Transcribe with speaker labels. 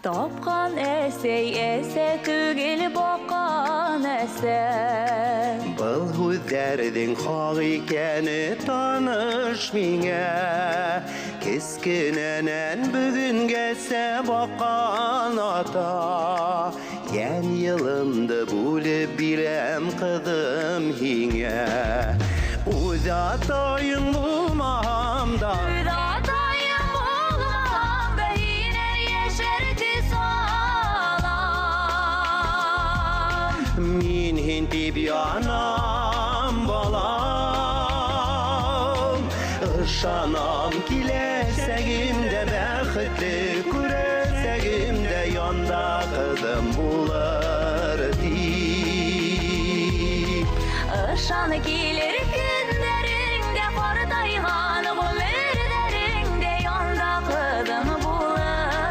Speaker 1: Тапқан әсей түгел баққан әсей.
Speaker 2: Бұл хүздердің хақ екені таныш миңе. Кескінінен бүгінге баққан ата. Ян йылымды бөліп білем қыдым хиңе. Өз атайың болмамда, min hinti bir anam balam. Işanam kilesegimde bəxtli, küresegimde yanda kızım bular deyip.
Speaker 1: Işanı kiler